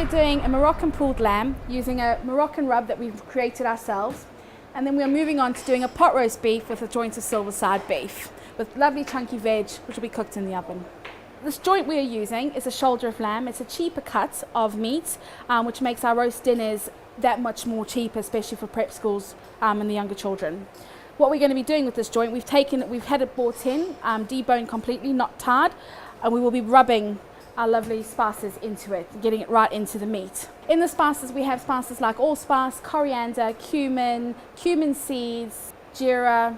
doing a Moroccan pulled lamb using a Moroccan rub that we've created ourselves. And then we're moving on to doing a pot roast beef with a joint of silverside beef with lovely chunky veg, which will be cooked in the oven. This joint we are using is a shoulder of lamb. It's a cheaper cut of meat, which makes our roast dinners that much more cheaper, especially for prep schools and the younger children. What we're going to be doing with this joint, we've had it bought in, deboned completely, not tarred, and we will be rubbing our lovely spices into it, getting it right into the meat. In the spices, we have spices like allspice, coriander, cumin seeds, jeera,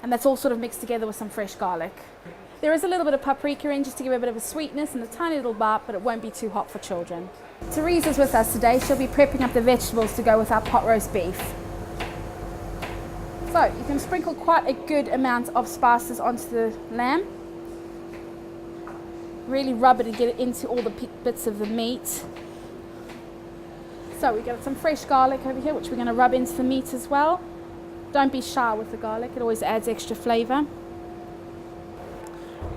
and that's all sort of mixed together with some fresh garlic. There is a little bit of paprika in just to give a bit of a sweetness and a tiny little bark, but it won't be too hot for children. Teresa's with us today. She'll be prepping up the vegetables to go with our pot roast beef. So you can sprinkle quite a good amount of spices onto the lamb. Really rub it and get it into all the bits of the meat. So we've got some fresh garlic over here, which we're going to rub into the meat as well. Don't be shy with the garlic, it always adds extra flavour.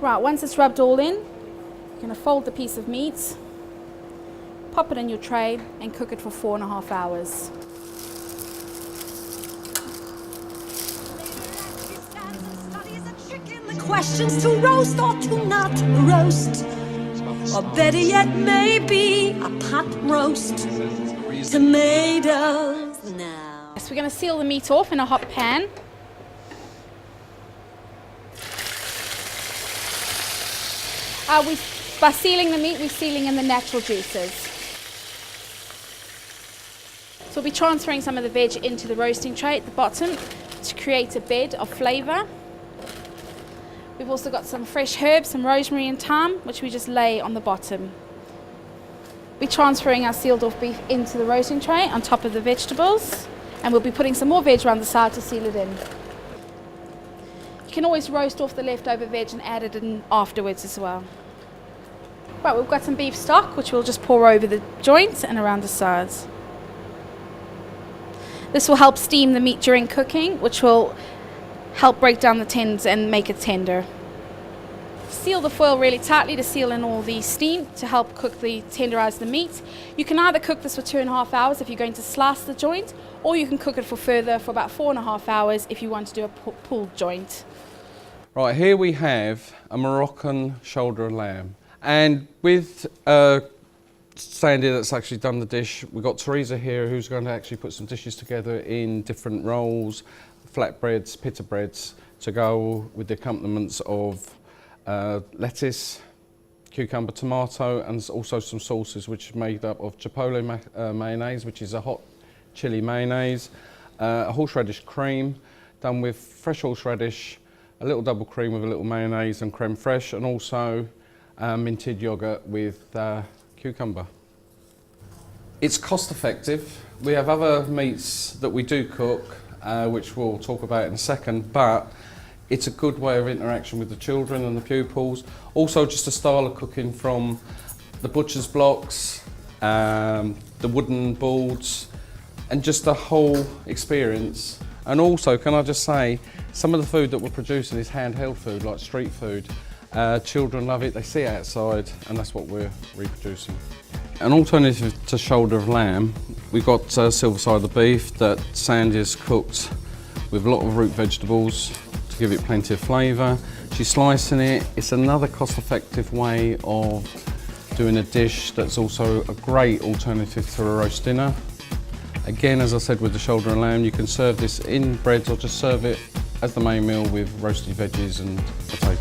Right, once it's rubbed all in, you're going to fold the piece of meat, pop it in your tray and cook it for 4.5 hours. Questions to roast or to not roast, or better yet maybe a pot roast. Tomatoes now. So we're going to seal the meat off in a hot pan. By sealing the meat, we're sealing in the natural juices. So we'll be transferring some of the veg into the roasting tray at the bottom to create a bed of flavour. We've also got some fresh herbs, some rosemary and thyme, which we just lay on the bottom. We're transferring our sealed off beef into the roasting tray on top of the vegetables, and we'll be putting some more veg around the side to seal it in. You can always roast off the leftover veg and add it in afterwards as well. Right, we've got some beef stock, which we'll just pour over the joints and around the sides. This will help steam the meat during cooking, which will help break down the tendons and make it tender. Seal the foil really tightly to seal in all the steam to help tenderize the meat. You can either cook this for 2.5 hours if you're going to slice the joint, or you can cook it for about 4.5 hours if you want to do a pulled joint. Right, here we have a Moroccan shoulder of lamb. And with Sandy that's actually done the dish, we've got Teresa here who's going to actually put some dishes together in different rolls, flatbreads, pita breads, to go with the accompaniments of lettuce, cucumber, tomato, and also some sauces which are made up of chipotle mayonnaise, which is a hot chili mayonnaise, a horseradish cream done with fresh horseradish, a little double cream with a little mayonnaise and creme fraiche, and also minted yogurt with cucumber. It's cost effective. We have other meats that we do cook, which we'll talk about in a second, but it's a good way of interaction with the children and the pupils. Also just a style of cooking from the butcher's blocks, the wooden boards, and just the whole experience. And also, can I just say, some of the food that we're producing is handheld food, like street food. Children love it, they see it outside, and that's what we're reproducing. An alternative to shoulder of lamb, we've got silverside beef that Sandy's cooked with a lot of root vegetables to give it plenty of flavour. She's slicing it. It's another cost-effective way of doing a dish that's also a great alternative to a roast dinner. Again, as I said with the shoulder of lamb, you can serve this in breads or just serve it as the main meal with roasted veggies and potatoes.